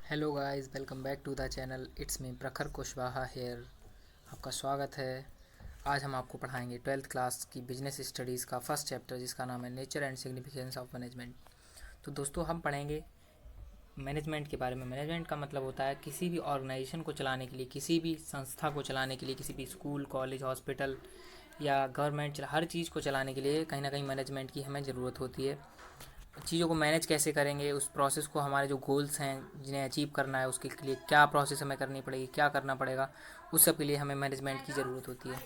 Hello guys, welcome back to the channel. It's me Prakhar Kushwaha hair. आपका स्वागत है। आज हम आपको पढ़ाएंगे 12th क्लास की बिजनेस स्टडीज़ का फर्स्ट चैप्टर, जिसका नाम है nature and significance of management. तो दोस्तों, हम पढ़ेंगे मैनेजमेंट के बारे में। मैनेजमेंट का मतलब होता है किसी भी ऑर्गेनाइजेशन को चलाने के लिए, किसी भी संस्था को चलाने के लिए, किसी भी स्कूल, कॉलेज, हॉस्पिटल या गवर्नमेंट, हर चीज़ को चलाने के लिए कहीं ना कहीं मैनेजमेंट की हमें ज़रूरत होती है। चीज़ों को मैनेज कैसे करेंगे, उस प्रोसेस को, हमारे जो गोल्स हैं जिन्हें अचीव करना है, उसके लिए क्या प्रोसेस हमें करनी पड़ेगी, क्या करना पड़ेगा, उस सब के लिए हमें मैनेजमेंट की ज़रूरत होती है।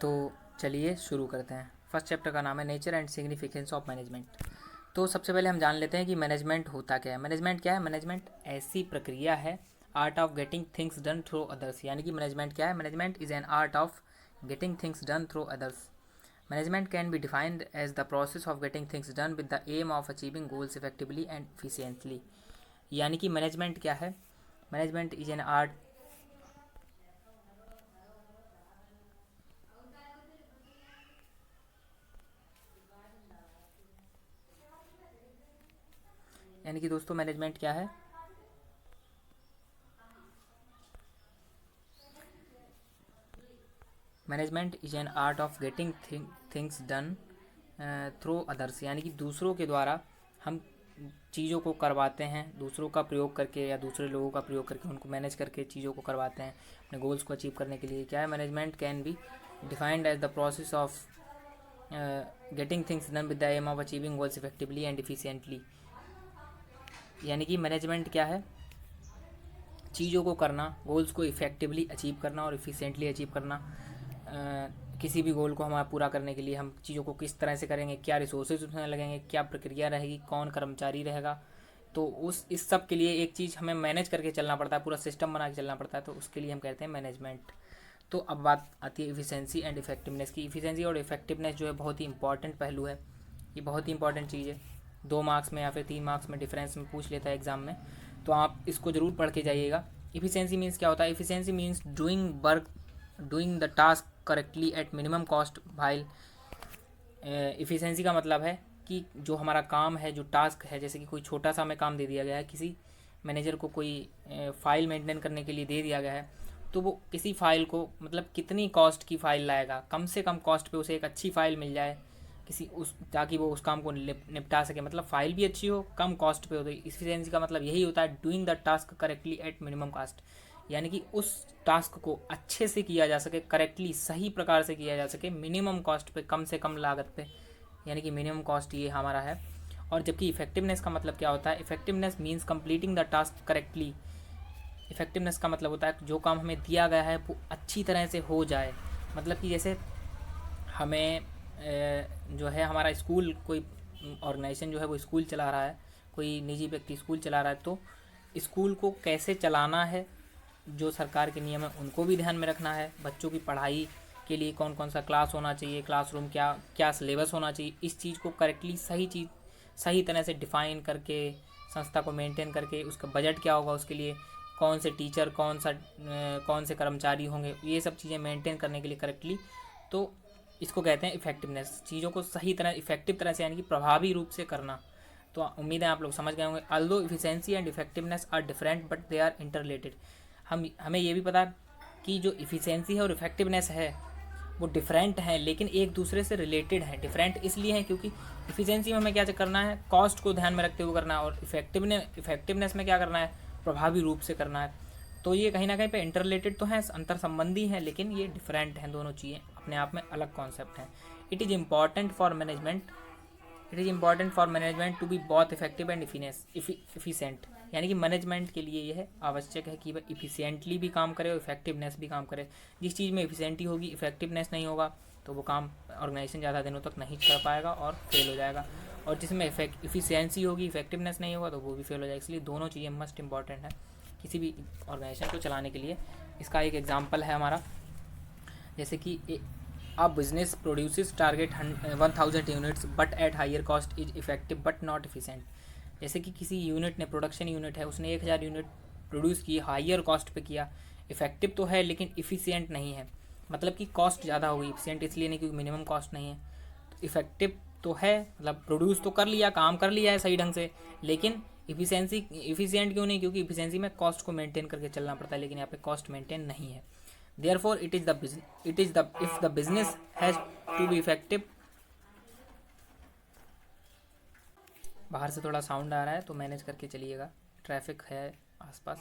तो चलिए शुरू करते हैं। फर्स्ट चैप्टर का नाम है nature and significance of management. तो सबसे पहले हम जान लेते हैं कि मैनेजमेंट होता क्या है। मैनेजमेंट क्या है? मैनेजमेंट ऐसी प्रक्रिया है, art of getting things done through others. यानी कि मैनेजमेंट क्या है? Management is an art of getting things done through others. Management can be defined as the process of getting things done with the aim of achieving goals effectively and efficiently. यानी कि management क्या है? Management is an art, यानी कि दोस्तों management क्या है? Management is an art of getting things done through others. यानी कि दूसरों के द्वारा हम चीज़ों को करवाते हैं, दूसरों का प्रयोग करके या दूसरे लोगों का प्रयोग करके, उनको मैनेज करके चीज़ों को करवाते हैं अपने गोल्स को अचीव करने के लिए। क्या है? Management can be defined as the process of getting things done with the aim of achieving goals effectively and efficiently. यानी कि मैनेजमेंट क्या है? चीज़ों को करना, गोल्स को इफेक्टिवली अचीव करना और इफिशियंटली अचीव करना। किसी भी गोल को हमारा पूरा करने के लिए हम चीज़ों को किस तरह से करेंगे, क्या रिसोर्सेज उसमें लगेंगे, क्या प्रक्रिया रहेगी, कौन कर्मचारी रहेगा, तो उस इस सब के लिए एक चीज़ हमें मैनेज करके चलना पड़ता है, पूरा सिस्टम बना के चलना पड़ता है। तो उसके लिए हम कहते हैं मैनेजमेंट। तो अब बात आती है इफ़िशेंसी एंड इफेक्टिवनेस की। इफ़िशेंसी और इफेक्टिवनेस जो है बहुत ही इंपॉर्टेंट पहलू है, ये बहुत ही इंपॉर्टेंट चीज़ है। 2 मार्क्स में या फिर 3 मार्क्स में डिफरेंस में पूछ लेता है एग्ज़ाम में, तो आप इसको ज़रूर पढ़ के जाइएगा। इफ़िशेंसी मीन्स क्या होता है? Efficiency means doing the task correctly at minimum cost while. Efficiency का मतलब है कि जो हमारा काम है, जो टास्क है, जैसे कि कोई छोटा सा हमें काम दे दिया गया है, किसी मैनेजर को कोई फ़ाइल मेंटेन करने के लिए दे दिया गया है, तो वो किसी फ़ाइल को, मतलब कितनी कॉस्ट की फ़ाइल लाएगा, कम से कम कॉस्ट पे उसे एक अच्छी फ़ाइल मिल जाए किसी उस, ताकि वो उस काम को निपटा सके। मतलब फ़ाइल भी अच्छी हो, कम कॉस्ट पे हो। तो इफ़िशेंसी का मतलब यही होता है, doing the task correctly at minimum cost. यानी कि उस टास्क को अच्छे से किया जा सके, करेक्टली सही प्रकार से किया जा सके, मिनिमम कॉस्ट पे, कम से कम लागत पे। यानी कि मिनिमम कॉस्ट ये हमारा है। और जबकि इफेक्टिवनेस का मतलब क्या होता है? Effectiveness means completing the task correctly. Effectiveness का मतलब होता है जो काम हमें दिया गया है वो अच्छी तरह से हो जाए। मतलब कि जैसे हमें जो है, हमारा स्कूल, कोई ऑर्गेनाइजेशन जो है वो स्कूल चला रहा है, कोई निजी व्यक्ति स्कूल चला रहा है, तो स्कूल को कैसे चलाना है, जो सरकार के नियम है उनको भी ध्यान में रखना है। बच्चों की पढ़ाई के लिए कौन कौन सा क्लास होना चाहिए, क्लासरूम क्या क्या सिलेबस होना चाहिए, इस चीज़ को करेक्टली सही तरह से डिफ़ाइन करके, संस्था को मेंटेन करके, उसका बजट क्या होगा, उसके लिए कौन से टीचर, कौन से कर्मचारी होंगे, ये सब चीज़ें मेंटेन करने के लिए करेक्टली, तो इसको कहते हैं इफेक्टिवनेस। चीज़ों को सही तरह, इफेक्टिव तरह से, यानी कि प्रभावी रूप से करना। तो उम्मीद है आप लोग समझ गए होंगे। Although efficiency and effectiveness are different but they are interrelated. हमें ये भी पता है कि जो इफ़िशेंसी है और इफ़ेक्टिवनेस है वो डिफरेंट हैं, लेकिन एक दूसरे से रिलेटेड हैं। डिफरेंट इसलिए हैं क्योंकि इफ़िशेंसी में हमें क्या करना है, कॉस्ट को ध्यान में रखते हुए करना है, और इफेक्टिवनेस में क्या करना है, प्रभावी रूप से करना है। तो ये कहीं ना कहीं पे इंटरलेटेड तो हैं, अंतर संबंधी हैं, लेकिन ये डिफरेंट हैं। दोनों चीज़ें अपने आप में अलग कॉन्सेप्ट हैं। It is important for management it is important for management to be बहुत इफेक्टिव एंड इफिशेंट। यानी कि मैनेजमेंट के लिए यह आवश्यक है कि वह इफिशियंटली भी काम करे और इफेक्टिवनेस भी काम करे। जिस चीज़ में इफिशियंटी होगी, इफेक्टिवनेस नहीं होगा, तो वो काम ऑर्गेनाइजेशन ज़्यादा दिनों तक नहीं कर पाएगा और फेल हो जाएगा। और जिसमें इफिशियंसी होगी, इफेक्टिवनेस नहीं होगा, तो वो भी फेल हो जाएगा। इसलिए दोनों चीज़ें मस्ट इंपॉर्टेंट है किसी भी ऑर्गेनाइजेशन को चलाने के लिए। इसका एक एग्जाम्पल है हमारा, जैसे कि a business produces target 1000 units but at higher cost is effective but not efficient. जैसे कि किसी यूनिट ने, प्रोडक्शन यूनिट है, उसने 1000 यूनिट प्रोड्यूस की, हायर कॉस्ट पे किया, इफेक्टिव तो है लेकिन इफ़िशिएंट नहीं है। मतलब कि कॉस्ट ज़्यादा होगी, इफिशिएंट इसलिए नहीं क्योंकि मिनिमम कॉस्ट नहीं है। तो इफेक्टिव तो है, मतलब प्रोड्यूस तो कर लिया, काम कर लिया है सही ढंग से, लेकिन इफिशिएंट क्यों नहीं, क्योंकि इफिशिएंसी में कॉस्ट को मेंटेन करके चलना पड़ता है, लेकिन यहाँ पे कॉस्ट मेंटेन नहीं है। Therefore it is the if the business has to be effective, बाहर से थोड़ा साउंड आ रहा है तो मैनेज करके चलिएगा, ट्रैफिक है आसपास।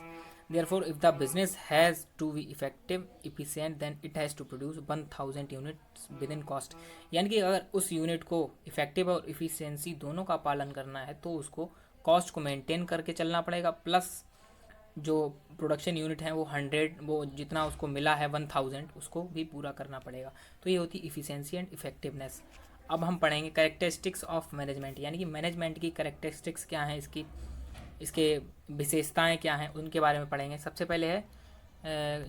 Therefore if the business has to be effective efficient then it has to produce 1000 units within cost, यानी कि अगर उस यूनिट को इफेक्टिव और इफिशिएंसी दोनों का पालन करना है तो उसको कॉस्ट को मेंटेन करके चलना पड़ेगा, प्लस जो प्रोडक्शन यूनिट है वो 100, वो जितना उसको मिला है 1000 उसको भी पूरा करना पड़ेगा। तो ये होती इफिशिएंसी एंड इफेक्टिवनेस। अब हम पढ़ेंगे कैरेक्टरिस्टिक्स ऑफ मैनेजमेंट, यानी कि मैनेजमेंट की कैरेक्टरिस्टिक्स क्या हैं, इसके विशेषताएं क्या हैं, उनके बारे में पढ़ेंगे। सबसे पहले है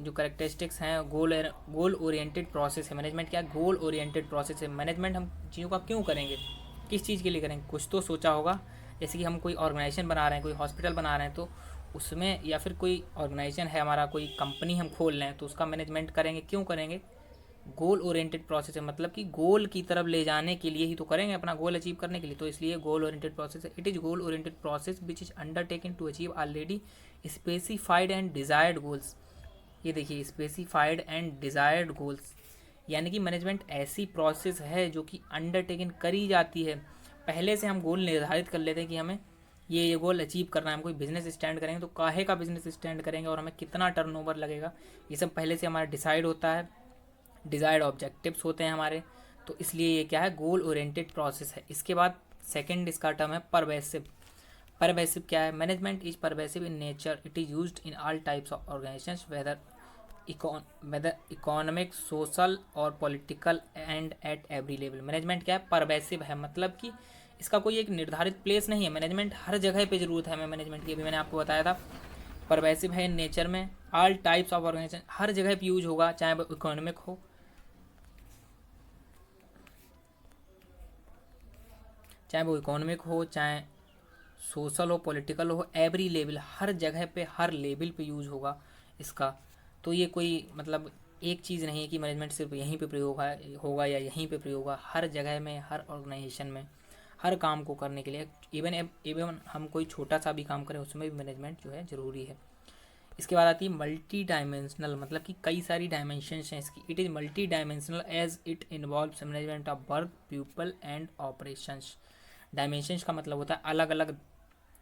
जो कैरेक्टरिस्टिक्स हैं, गोल ओरिएंटेड प्रोसेस है। मैनेजमेंट क्या है? गोल ओरिएंटेड प्रोसेस है। मैनेजमेंट हम चीज़ों का क्यों करेंगे, किस चीज़ के लिए करेंगे, कुछ तो सोचा होगा। जैसे कि हम कोई ऑर्गेनाइजेशन बना रहे हैं, कोई हॉस्पिटल बना रहे हैं, तो उसमें, या फिर कोई ऑर्गेनाइजेशन है हमारा, कोई कंपनी हम खोल रहे हैं, तो उसका मैनेजमेंट करेंगे, क्यों करेंगे? गोल ओरिएंटेड प्रोसेस है, मतलब कि गोल की तरफ ले जाने के लिए ही तो करेंगे, अपना गोल अचीव करने के लिए, तो इसलिए गोल ओरिएंटेड प्रोसेस है। It is goal oriented process which is undertaken to achieve already specified and desired goals. ये देखिए, स्पेसिफाइड एंड डिजायर्ड गोल्स, यानी कि मैनेजमेंट ऐसी प्रोसेस है जो कि अंडरटेकन करी जाती है, पहले से हम गोल निर्धारित कर लेते हैं कि हमें ये गोल अचीव करना है। हम कोई बिजनेस स्टैंड करेंगे तो काहे का बिजनेस स्टैंड करेंगे और हमें कितना टर्नओवर लगेगा, ये सब पहले से हमारा डिसाइड होता है, डिजायर्ड ऑब्जेक्टिव्स होते हैं हमारे, तो इसलिए ये क्या है, गोल ओरिएंटेड प्रोसेस है। इसके बाद सेकंड इसका टर्म है परवेसिव। परवेसिव क्या है? Management is pervasive in nature, it is used in all types of organisations whether economic, social और political and at every level. Management क्या है? परवेसिव है, मतलब कि इसका कोई एक निर्धारित प्लेस नहीं है, मैनेजमेंट हर जगह पे जरूरत है हमें मैनेजमेंट की, अभी मैंने आपको बताया था। परवेसिव है इन नेचर में, ऑल टाइप्स ऑफ ऑर्गेनाइजेशन, हर जगह पे यूज होगा, चाहे वो इकोनॉमिक हो, चाहे सोशल हो, पॉलिटिकल हो, एवरी लेवल, हर जगह पे, हर लेवल पे यूज होगा इसका। तो ये कोई मतलब एक चीज़ नहीं है कि मैनेजमेंट सिर्फ यहीं पे प्रयोग होगा या यहीं पे प्रयोग होगा, हर जगह में, हर ऑर्गेनाइजेशन में, हर काम को करने के लिए, इवन हम कोई छोटा सा भी काम करें उसमें भी मैनेजमेंट जो है ज़रूरी है। इसके बाद आती है मल्टी डायमेंशनल, मतलब कि कई सारी डायमेंशंस हैं इसकी। It is multi dimensional as it involves management of work, people and operations. Dimensions का मतलब होता है अलग अलग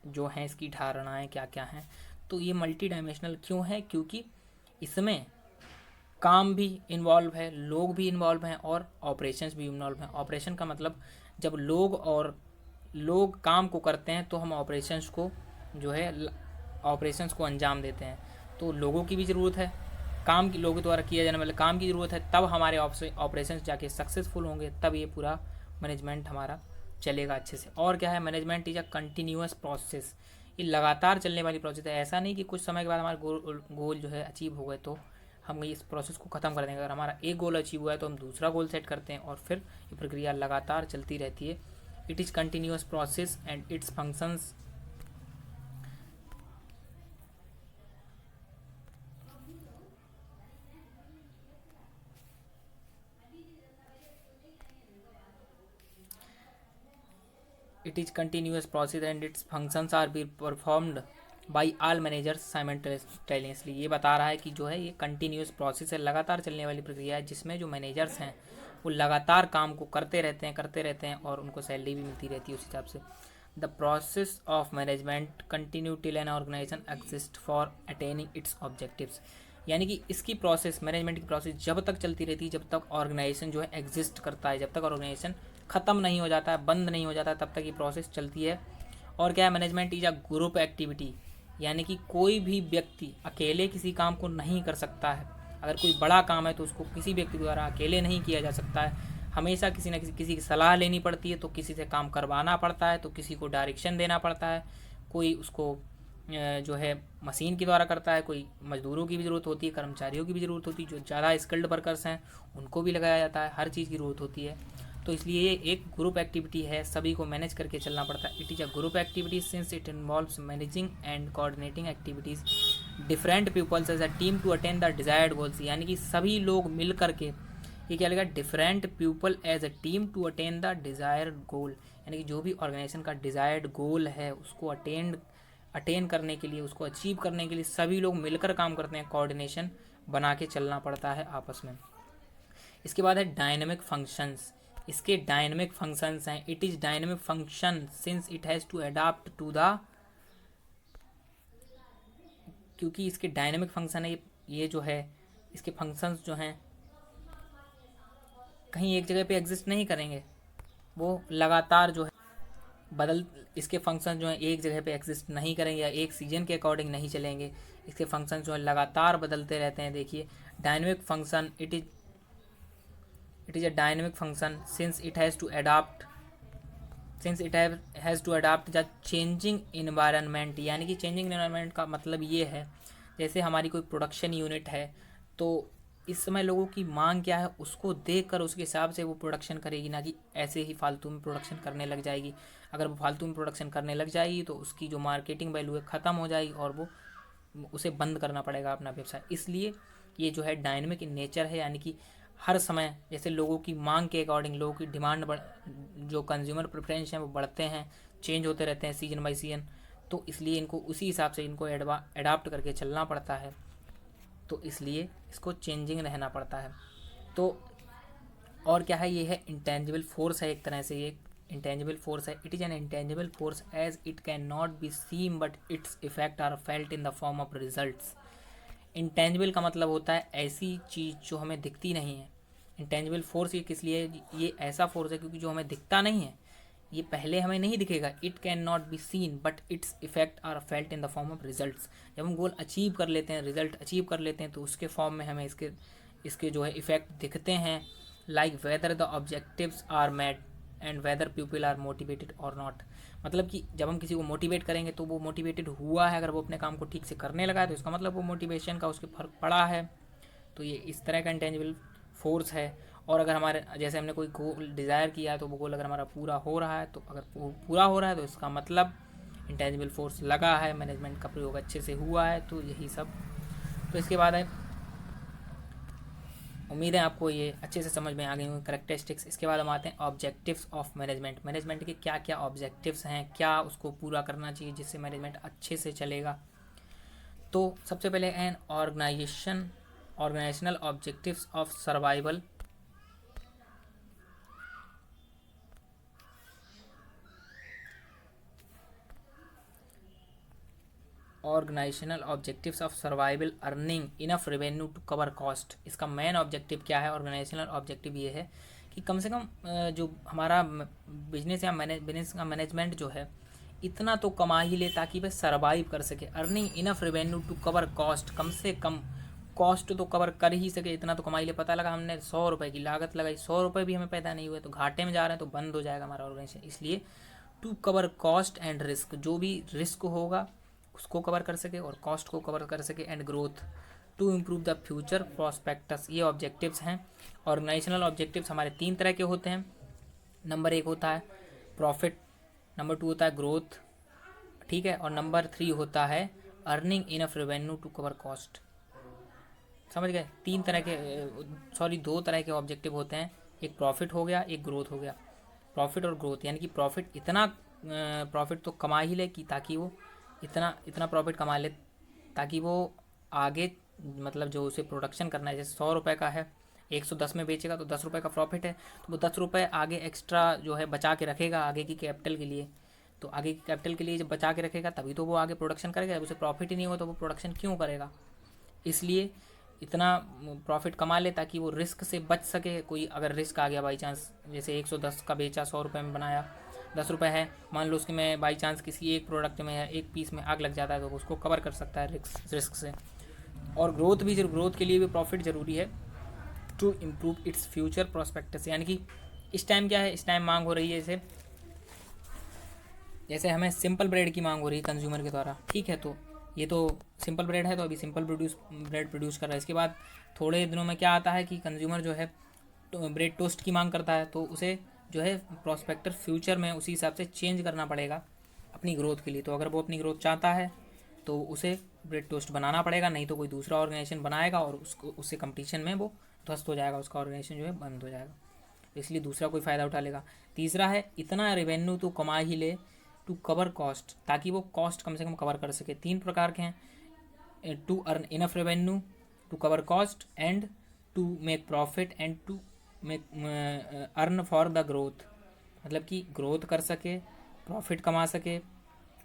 जो हैं इसकी धारणाएं क्या क्या हैं। तो ये मल्टी डायमेंशनल क्यों है? क्योंकि इसमें काम भी इन्वॉल्व है, लोग भी इन्वॉल्व हैं और ऑपरेशंस भी इन्वॉल्व हैं। ऑपरेशन का मतलब जब लोग काम को करते हैं तो हम ऑपरेशंस को जो है ऑपरेशंस को अंजाम देते हैं, तो लोगों की भी ज़रूरत है, काम की लोगों द्वारा किया जाने वाले काम की ज़रूरत है, तब हमारे ऑपरेशंस जाके सक्सेसफुल होंगे, तब ये पूरा मैनेजमेंट हमारा चलेगा अच्छे से। और क्या है? Management is a continuous process, ये लगातार चलने वाली प्रोसेस है। ऐसा नहीं कि कुछ समय के बाद हमारे गोल जो है अचीव हो गए तो हम इस प्रोसेस को ख़त्म कर देंगे। अगर हमारा एक गोल अचीव हुआ है तो हम दूसरा गोल सेट करते हैं और फिर ये प्रक्रिया लगातार चलती रहती है। It is continuous process and it's functions and its functions are being performed by all managers simultaneously। ये बता रहा है कि जो है ये कंटिन्यूस प्रोसेस है, लगातार चलने वाली प्रक्रिया है, जिसमें जो मैनेजर्स हैं वो लगातार काम को करते रहते हैं और उनको सैलरी भी मिलती रहती है उस हिसाब से। The process of management continue till an organization exist for attaining its objectives, यानी कि इसकी प्रोसेस, मैनेजमेंट की प्रोसेस जब तक चलती रहती है, जब तक ऑर्गेनाइजेशन जो है एग्जिस्ट करता है, जब तक ऑर्गेनाइजेशन ख़त्म नहीं हो जाता है, बंद नहीं हो जाता है, तब तक ये प्रोसेस चलती है। और क्या है? Management is a group activity, यानी कि कोई भी व्यक्ति अकेले किसी काम को नहीं कर सकता है। अगर कोई बड़ा काम है तो उसको किसी व्यक्ति द्वारा अकेले नहीं किया जा सकता है, हमेशा किसी न किसी की सलाह लेनी पड़ती है, तो किसी से काम करवाना पड़ता है, तो किसी को डायरेक्शन देना पड़ता है, कोई उसको जो है मशीन के द्वारा करता है, कोई मजदूरों की भी ज़रूरत होती है, कर्मचारियों की भी ज़रूरत होती है, जो ज़्यादा स्किल्ड वर्कर्स हैं उनको भी लगाया जाता है, हर चीज़ की ज़रूरत होती है। तो इसलिए ये एक ग्रुप एक्टिविटी है, सभी को मैनेज करके चलना पड़ता है। It is a group activity since it involves managing and coordinating activities different peoples as a team to attain the desired goals, यानी कि सभी लोग मिल करके ये क्या लिखा, different people as a team to attain the desired goal, यानी कि जो भी ऑर्गेनाइजेशन का डिज़ायर्ड गोल है उसको अटेन करने के लिए, उसको अचीव करने के लिए सभी लोग मिलकर काम करते हैं, कोऑर्डिनेशन बना के चलना पड़ता है आपस में। इसके बाद है डायनेमिक फंक्शंस। इसके डायनेमिक फंक्शंस हैं, it is dynamic function since it has to adapt to the, क्योंकि इसके डायनेमिक फंक्शन है, ये जो है इसके फंक्शंस जो हैं कहीं एक जगह पे एग्जिस्ट नहीं करेंगे, वो लगातार जो है बदल, इसके फंक्शन जो है एक जगह पे एग्जिस्ट नहीं करेंगे या एक सीजन के अकॉर्डिंग नहीं चलेंगे, इसके फंक्शन जो है लगातार बदलते रहते हैं। देखिए dynamic function, it is a dynamic function since it has to adapt, the changing environment, यानी कि चेंजिंग इन्वायरमेंट का मतलब ये है जैसे हमारी कोई प्रोडक्शन यूनिट है, तो इस समय लोगों की मांग क्या है उसको देख कर उसके हिसाब से वो प्रोडक्शन करेगी, ना कि ऐसे ही फालतू में प्रोडक्शन करने लग जाएगी। अगर वो फालतू में प्रोडक्शन करने लग जाएगी तो उसकी जो मार्केटिंग वैल्यू है ख़त्म हो जाएगी और वो उसे बंद करना पड़ेगा अपना व्यवसाय। इसलिए ये जो है डायनेमिक इन नेचर है, यानी कि हर समय जैसे लोगों की मांग के अकॉर्डिंग, लोगों की डिमांड जो कंज्यूमर प्रेफरेंस हैं वो बढ़ते हैं, चेंज होते रहते हैं सीजन बाई सीजन, तो इसलिए इनको उसी हिसाब से इनको एडाप्ट करके चलना पड़ता है, तो इसलिए इसको चेंजिंग रहना पड़ता है। तो और क्या है, ये है इंटेंजिबल फोर्स है, एक तरह से ये इंटेंजिबल फोर्स है। It is an intangible force as it can not be seen but its effect are felt in the form of results. Intangible का मतलब होता है ऐसी चीज़ जो हमें दिखती नहीं है। इंटेंजिबल फोर्स ये किस लिए, ये ऐसा फोर्स है क्योंकि जो हमें दिखता नहीं है, ये पहले हमें नहीं दिखेगा। It can not be seen but its effect are felt in the form of results. जब हम गोल अचीव कर लेते हैं, रिजल्ट अचीव कर लेते हैं, तो उसके फॉर्म में हमें इसके जो है इफेक्ट दिखते हैं, like whether the objectives are met and whether people are motivated और नॉट। मतलब कि जब हम किसी को मोटिवेट करेंगे तो वो मोटिवेटेड हुआ है, अगर वो अपने काम को ठीक से करने लगा है तो इसका मतलब वो मोटिवेशन का उसके फर्क पड़ा है। तो ये इस तरह का इंटेंजिबल फोर्स है। और अगर हमारे जैसे हमने कोई गोल डिज़ायर किया है तो वो गोल अगर हमारा पूरा हो रहा है, तो अगर पूरा हो रहा है तो इसका मतलब इंटेंजिबल फोर्स लगा है, मैनेजमेंट का प्रयोग अच्छे से हुआ है, तो यही सब। तो इसके बाद है, उम्मीद है आपको ये अच्छे से समझ में आ गई होंगी करेक्टरिस्टिक्स। इसके बाद हम आते हैं ऑब्जेक्टिव्स ऑफ मैनेजमेंट। मैनेजमेंट के क्या क्या ऑब्जेक्टिव्स हैं, क्या उसको पूरा करना चाहिए जिससे मैनेजमेंट अच्छे से चलेगा। तो सबसे पहले an organizational objectives of survival. Organizational objectives of survival earning enough revenue to cover cost. इसका मेन ऑब्जेक्टिव क्या है, ऑर्गेनाइजेशनल ऑब्जेक्टिव ये है कि कम से कम जो हमारा बिजनेस या बिजनेस का मैनेजमेंट जो है इतना तो कमा ही ले ताकि वह सर्वाइव कर सके। Earning enough revenue to cover cost, कम से कम कॉस्ट तो कवर कर ही सके, इतना तो कमा ही ले। पता लगा हमने 100 रुपये की लागत लगाई, 100 रुपये भी हमें पैदा नहीं हुए तो घाटे में जा रहे हैं, तो बंद हो जाएगा हमारा ऑर्गेनाइजेशन। इसलिए to cover cost and risk, जो भी रिस्क होगा उसको कवर कर सके और कॉस्ट को कवर कर सके, and growth to improve the future prospects. ये ऑब्जेक्टिव्स हैं। ऑर्गेनाइजेशनल ऑब्जेक्टिव्स हमारे 3 तरह के होते हैं। नंबर 1 होता है प्रॉफिट, नंबर 2 होता है ग्रोथ, ठीक है, और नंबर 3 होता है earning enough revenue to cover cost. समझ गए? 2 तरह के ऑब्जेक्टिव होते हैं, एक प्रॉफिट हो गया, एक ग्रोथ हो गया। प्रॉफिट और ग्रोथ यानी कि प्रॉफिट इतना प्रॉफिट तो कमा ही ले कि ताकि वो इतना प्रॉफिट कमा ले ताकि वो आगे, मतलब जो उसे प्रोडक्शन करना है, जैसे 100 रुपये का है, 110 में बेचेगा तो 10 रुपये का प्रॉफिट है, तो वो 10 रुपये आगे एक्स्ट्रा जो है बचा के रखेगा आगे की कैपिटल के लिए। तो आगे की कैपिटल के लिए जब बचा के रखेगा तभी तो वो आगे प्रोडक्शन करेगा। जब उसे प्रॉफिट ही नहीं हो तो वो प्रोडक्शन क्यों करेगा। इसलिए इतना प्रॉफिट कमा ले ताकि वो रिस्क से बच सके। कोई अगर रिस्क आ गया बाई चांस, जैसे 110 का बेचा, 100 रुपये में बनाया, 10 रुपये है, मान लो उसके में बाई चांस किसी एक प्रोडक्ट में या एक पीस में आग लग जाता है तो उसको कवर कर सकता है रिस्क से। और ग्रोथ के लिए भी प्रॉफिट ज़रूरी है to improve its future prospects. यानी कि इस टाइम क्या है, इस टाइम मांग हो रही है, जैसे हमें सिंपल ब्रेड की मांग हो रही है कंज्यूमर के द्वारा, ठीक है, तो ये तो सिंपल ब्रेड है तो अभी सिंपल ब्रेड प्रोड्यूस कर रहा है। इसके बाद थोड़े दिनों में क्या आता है कि कंज्यूमर जो है ब्रेड टोस्ट की मांग करता है, तो उसे जो है प्रोस्पेक्टर फ्यूचर में उसी हिसाब से चेंज करना पड़ेगा अपनी ग्रोथ के लिए। तो अगर वो अपनी ग्रोथ चाहता है तो उसे ब्रेड टोस्ट बनाना पड़ेगा, नहीं तो कोई दूसरा ऑर्गेनाइजेशन बनाएगा और उससे कंपटीशन में वो ध्वस्त हो जाएगा, उसका ऑर्गेनाइजेशन जो है बंद हो जाएगा, इसलिए दूसरा कोई फ़ायदा उठा लेगा। तीसरा है इतना रेवेन्यू तो कमा ही ले टू कवर कॉस्ट, ताकि वो कॉस्ट कम से कम कवर कर सके। 3 प्रकार के हैं, to earn enough revenue, to cover cost and to make profit and to make earn for the growth. मतलब कि ग्रोथ कर सके, प्रॉफिट कमा सके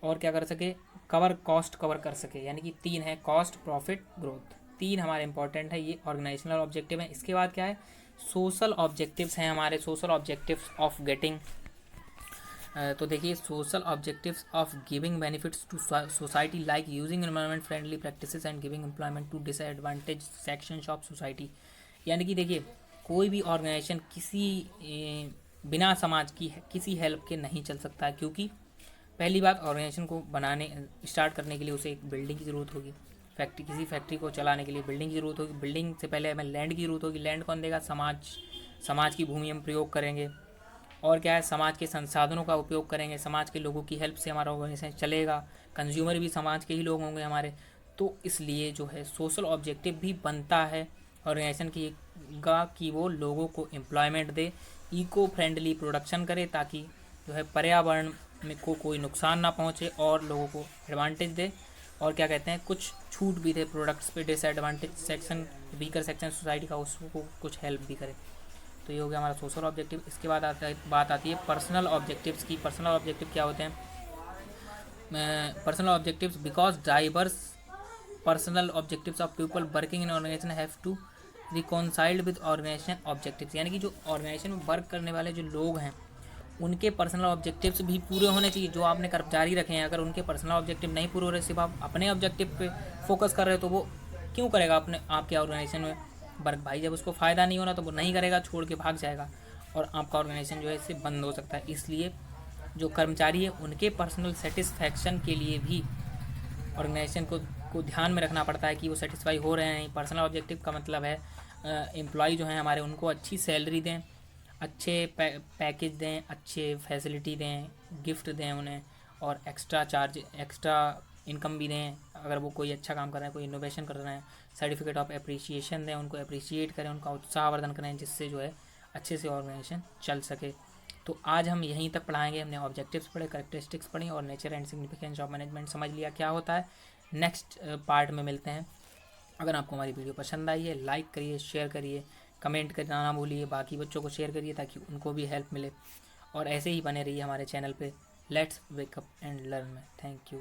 और क्या कर सके, कवर कॉस्ट कवर कर सके। यानी कि 3 है, कॉस्ट, प्रॉफिट, ग्रोथ, 3 हमारे इंपॉर्टेंट है, ये ऑर्गेनाइजेशनल ऑब्जेक्टिव है। इसके बाद क्या है, सोशल ऑब्जेक्टिव्स हैं हमारे, सोशल ऑब्जेक्टिव्स ऑफ गेटिंग। तो देखिए, social objectives of giving benefits to society like using environment friendly practices and giving employment to disadvantage sections of society. यानी कि देखिए, कोई भी ऑर्गेनाइजेशन बिना समाज की किसी हेल्प के नहीं चल सकता है, क्योंकि पहली बात, ऑर्गेनाइजेशन को बनाने स्टार्ट करने के लिए उसे एक बिल्डिंग की ज़रूरत होगी। किसी फैक्ट्री को चलाने के लिए बिल्डिंग की ज़रूरत होगी। बिल्डिंग से पहले हमें लैंड की ज़रूरत होगी। लैंड कौन देगा, समाज की भूमि हम प्रयोग करेंगे। और क्या है, समाज के संसाधनों का उपयोग करेंगे, समाज के लोगों की हेल्प से हमारा ऑर्गेनाइजेशन चलेगा। कंज्यूमर भी समाज के ही लोग होंगे हमारे। तो इसलिए जो है सोशल ऑब्जेक्टिव भी बनता है ऑर्गेनाइजेशन कि वो लोगों को एम्प्लॉयमेंट दे, इको फ्रेंडली प्रोडक्शन करे, ताकि जो है पर्यावरण में कोई नुकसान ना पहुँचे और लोगों को एडवांटेज दे। और क्या कहते हैं, कुछ छूट भी दे प्रोडक्ट्स पे, disadvantage section, weaker section society का, उसको कुछ हेल्प भी करे। तो ये हो गया हमारा सोशल ऑब्जेक्टिव। इसके बाद बात आती है पर्सनल ऑब्जेक्टिव्स की। पर्सनल ऑब्जेक्टिव क्या होते हैं, personal objectives because diverse personal objectives of people working in organisation have to reconciled with organisation objectives. यानी कि जो ऑर्गेनाइजेशन में वर्क करने वाले जो लोग हैं, उनके पर्सनल ऑब्जेक्टिव्स भी पूरे होने चाहिए। जो आपने कर्मचारी रखे हैं, अगर उनके पर्सनल ऑब्जेक्टिव नहीं पूरे हो रहे, सिर्फ आप अपने ऑब्जेक्टिव पे फोकस कर रहे हो, तो वो क्यों करेगा आपके ऑर्गेनाइजेशन में वर्क। भाई, जब उसको फ़ायदा नहीं होना तो वो नहीं करेगा, छोड़ के भाग जाएगा और आपका ऑर्गेनाइजेशन जो है इससे बंद हो सकता है। इसलिए जो कर्मचारी है, उनके पर्सनल सेटिस्फैक्शन के लिए भी ऑर्गेनाइजेशन को ध्यान में रखना पड़ता है कि वो सेटिस्फाई हो रहे हैं। पर्सनल ऑब्जेक्टिव का मतलब है एम्प्लॉय जो हैं हमारे, उनको अच्छी सैलरी दें, अच्छे पैकेज दें, अच्छे फैसिलिटी दें, गिफ्ट दें उन्हें, और एक्स्ट्रा इनकम भी दें अगर वो कोई अच्छा काम कर रहे हैं, कोई इनोवेशन कर रहे हैं। सर्टिफिकेट ऑफ अप्रिसिएशन दें, उनको अप्रिशिएट करें, उनका उत्साहवर्धन करें, जिससे जो है अच्छे से ऑर्गेनाइजेशन चल सके। तो आज हम यहीं तक पढ़ाएंगे। हमने ऑब्जेक्टिव्स पढ़े, कैरेक्टरिस्टिक्स पढ़ी और nature and significance of management समझ लिया क्या होता है। नेक्स्ट पार्ट में मिलते हैं। अगर आपको हमारी वीडियो पसंद आई है, लाइक करिए, शेयर करिए, कमेंट करना ना भूलिए, बाकी बच्चों को शेयर करिए ताकि उनको भी हेल्प मिले। और ऐसे ही बने रहिए हमारे चैनल पे लेट्स वेकअप एंड लर्न में। Thank you.